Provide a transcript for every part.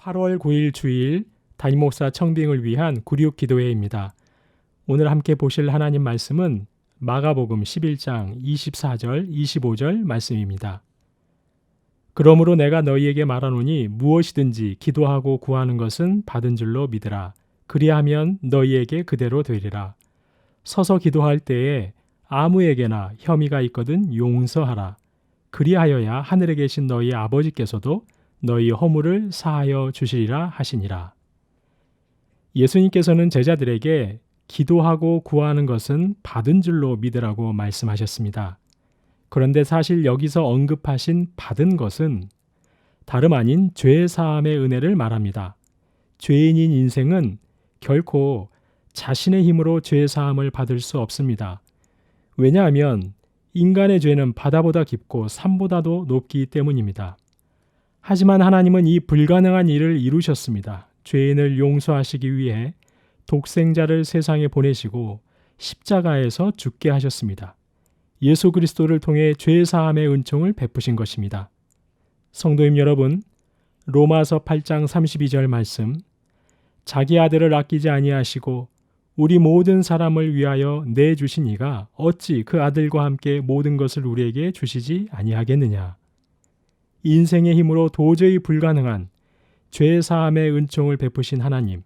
8월 9일 주일 담임목사 청빙을 위한 구륙기도회입니다. 오늘 함께 보실 하나님 말씀은 마가복음 11장 24절 25절 말씀입니다. 그러므로 내가 너희에게 말하노니 무엇이든지 기도하고 구하는 것은 받은 줄로 믿으라. 그리하면 너희에게 그대로 되리라. 서서 기도할 때에 아무에게나 혐의가 있거든 용서하라. 그리하여야 하늘에 계신 너희 아버지께서도 너희 허물을 사하여 주시리라 하시니라. 예수님께서는 제자들에게 기도하고 구하는 것은 받은 줄로 믿으라고 말씀하셨습니다. 그런데 사실 여기서 언급하신 받은 것은 다름 아닌 죄 사함의 은혜를 말합니다. 죄인인 인생은 결코 자신의 힘으로 죄 사함을 받을 수 없습니다. 왜냐하면 인간의 죄는 바다보다 깊고 산보다도 높기 때문입니다. 하지만 하나님은 이 불가능한 일을 이루셨습니다. 죄인을 용서하시기 위해 독생자를 세상에 보내시고 십자가에서 죽게 하셨습니다. 예수 그리스도를 통해 죄 사함의 은총을 베푸신 것입니다. 성도님 여러분, 로마서 8장 32절 말씀, 자기 아들을 아끼지 아니하시고 우리 모든 사람을 위하여 내주신 이가 어찌 그 아들과 함께 모든 것을 우리에게 주시지 아니하겠느냐. 인생의 힘으로 도저히 불가능한 죄 사함의 은총을 베푸신 하나님,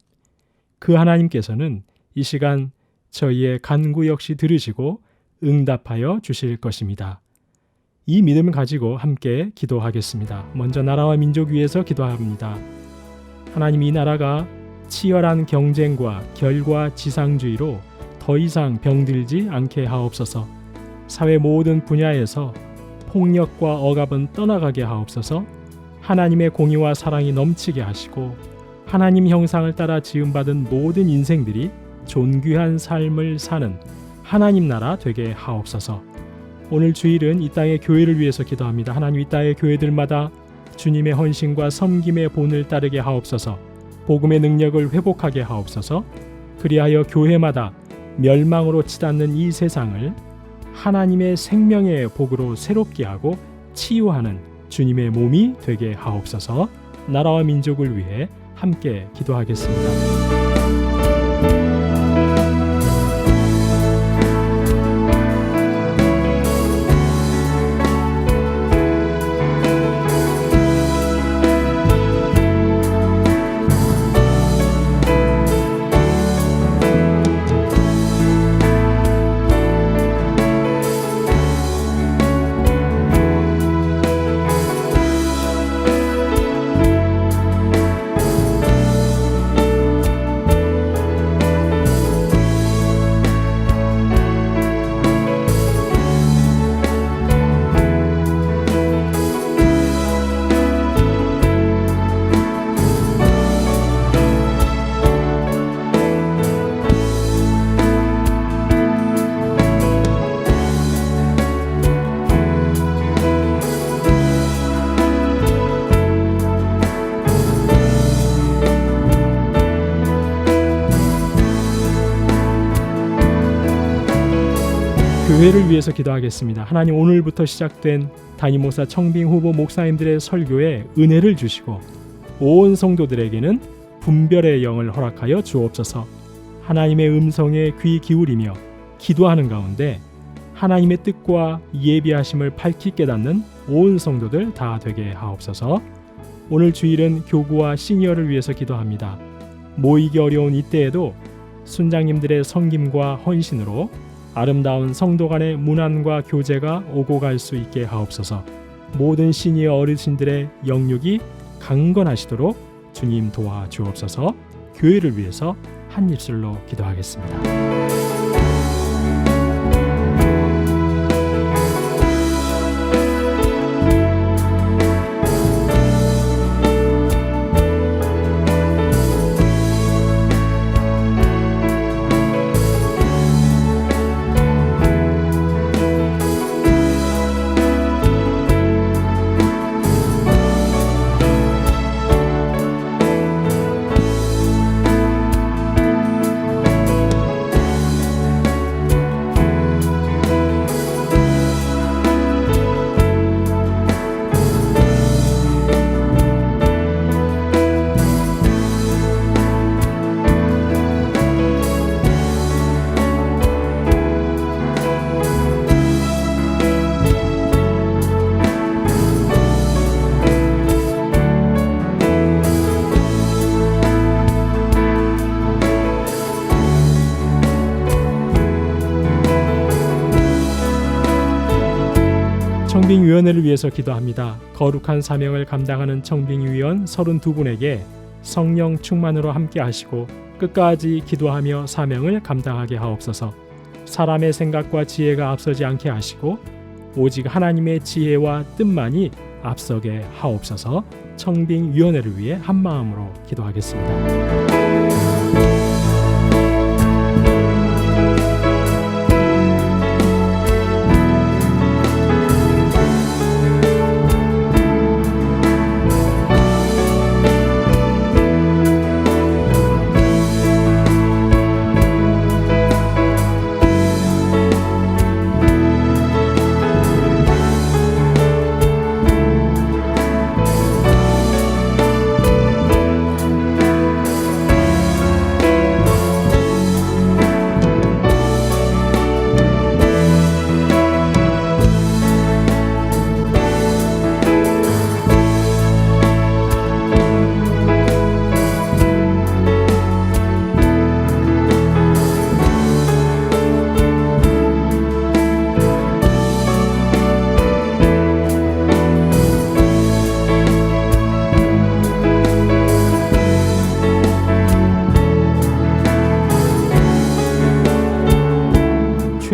그 하나님께서는 이 시간 저희의 간구 역시 들으시고 응답하여 주실 것입니다. 이 믿음을 가지고 함께 기도하겠습니다. 먼저 나라와 민족 위해서 기도합니다. 하나님, 이 나라가 치열한 경쟁과 결과 지상주의로 더 이상 병들지 않게 하옵소서. 사회 모든 분야에서 폭력과 억압은 떠나가게 하옵소서. 하나님의 공의와 사랑이 넘치게 하시고 하나님 형상을 따라 지음받은 모든 인생들이 존귀한 삶을 사는 하나님 나라 되게 하옵소서. 오늘 주일은 이 땅의 교회를 위해서 기도합니다. 하나님, 이 땅의 교회들마다 주님의 헌신과 섬김의 본을 따르게 하옵소서. 복음의 능력을 회복하게 하옵소서. 그리하여 교회마다 멸망으로 치닫는 이 세상을 하나님의 생명의 복으로 새롭게 하고 치유하는 주님의 몸이 되게 하옵소서. 나라와 민족을 위해 함께 기도하겠습니다. 교회를 위해서 기도하겠습니다. 하나님, 오늘부터 시작된 담임목사 청빙 후보 목사님들의 설교에 은혜를 주시고 온 성도들에게는 분별의 영을 허락하여 주옵소서. 하나님의 음성에 귀 기울이며 기도하는 가운데 하나님의 뜻과 예비하심을 밝히 깨닫는 온 성도들 다 되게 하옵소서. 오늘 주일은 교구와 시니어를 위해서 기도합니다. 모이기 어려운 이때에도 순장님들의 섬김과 헌신으로 아름다운 성도 간의 문안과 교제가 오고 갈 수 있게 하옵소서. 모든 시니어 어르신들의 영육이 강건하시도록 주님 도와주옵소서. 교회를 위해서 한 입술로 기도하겠습니다. 청빙위원회를 위해서 기도합니다. 거룩한 사명을 감당하는 청빙위원 32분에게 성령 충만으로 함께 하시고 끝까지 기도하며 사명을 감당하게 하옵소서. 사람의 생각과 지혜가 앞서지 않게 하시고 오직 하나님의 지혜와 뜻만이 앞서게 하옵소서. 청빙위원회를 위해 한마음으로 기도하겠습니다.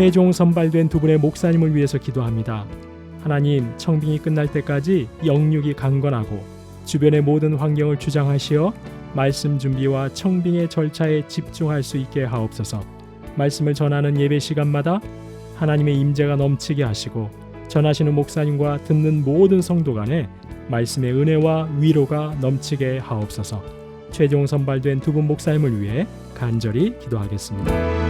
최종 선발된 두 분의 목사님을 위해서 기도합니다. 하나님, 청빙이 끝날 때까지 영육이 강건하고 주변의 모든 환경을 주장하시어 말씀 준비와 청빙의 절차에 집중할 수 있게 하옵소서. 말씀을 전하는 예배 시간마다 하나님의 임재가 넘치게 하시고 전하시는 목사님과 듣는 모든 성도 간에 말씀의 은혜와 위로가 넘치게 하옵소서. 최종 선발된 두 분 목사님을 위해 간절히 기도하겠습니다.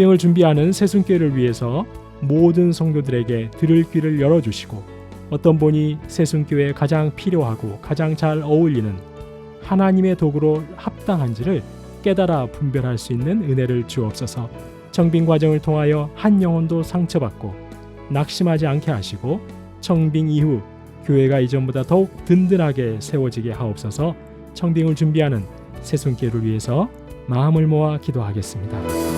청빙을 준비하는 새순교회를 위해서 모든 성도들에게 들을 귀를 열어주시고 어떤 분이 새순교회에 가장 필요하고 가장 잘 어울리는 하나님의 도구로 합당한지를 깨달아 분별할 수 있는 은혜를 주옵소서. 청빙 과정을 통하여 한 영혼도 상처받고 낙심하지 않게 하시고 청빙 이후 교회가 이전보다 더욱 든든하게 세워지게 하옵소서. 청빙을 준비하는 새순교회를 위해서 마음을 모아 기도하겠습니다.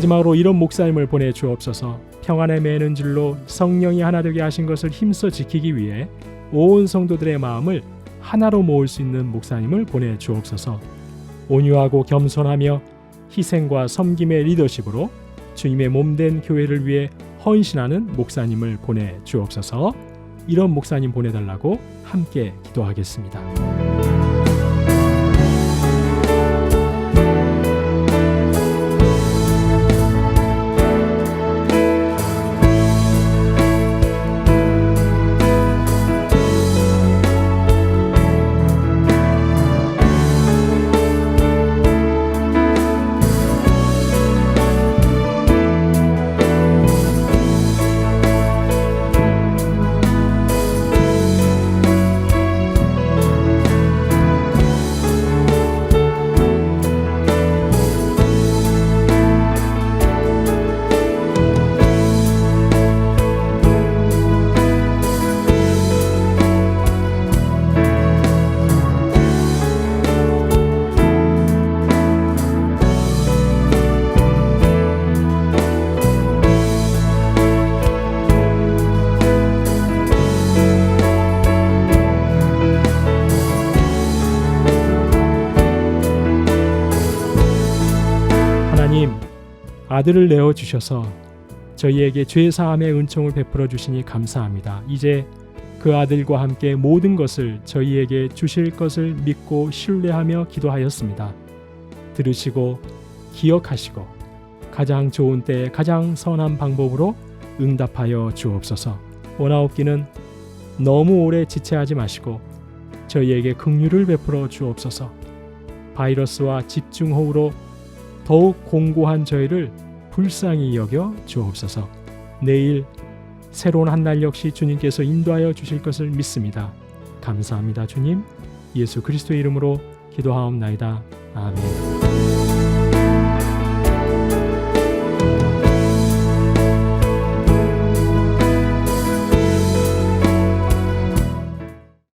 마지막으로 이런 목사님을 보내주옵소서. 평안에 매는 줄로 성령이 하나 되게 하신 것을 힘써 지키기 위해 온 성도들의 마음을 하나로 모을 수 있는 목사님을 보내주옵소서. 온유하고 겸손하며 희생과 섬김의 리더십으로 주님의 몸된 교회를 위해 헌신하는 목사님을 보내주옵소서. 이런 목사님 보내달라고 함께 기도하겠습니다. 아들을 내어 주셔서 저희에게 죄 사함의 은총을 베풀어 주시니 감사합니다. 이제 그 아들과 함께 모든 것을 저희에게 주실 것을 믿고 신뢰하며 기도하였습니다. 들으시고 기억하시고 가장 좋은 때에 가장 선한 방법으로 응답하여 주옵소서. 원하옵기는 너무 오래 지체하지 마시고 저희에게 긍휼을 베풀어 주옵소서. 바이러스와 집중호우로 더욱 공고한 저희를 불쌍히 여겨 주옵소서. 내일 새로운 한 날 역시 주님께서 인도하여 주실 것을 믿습니다. 감사합니다. 주님, 예수 그리스도의 이름으로 기도하옵나이다. 아멘.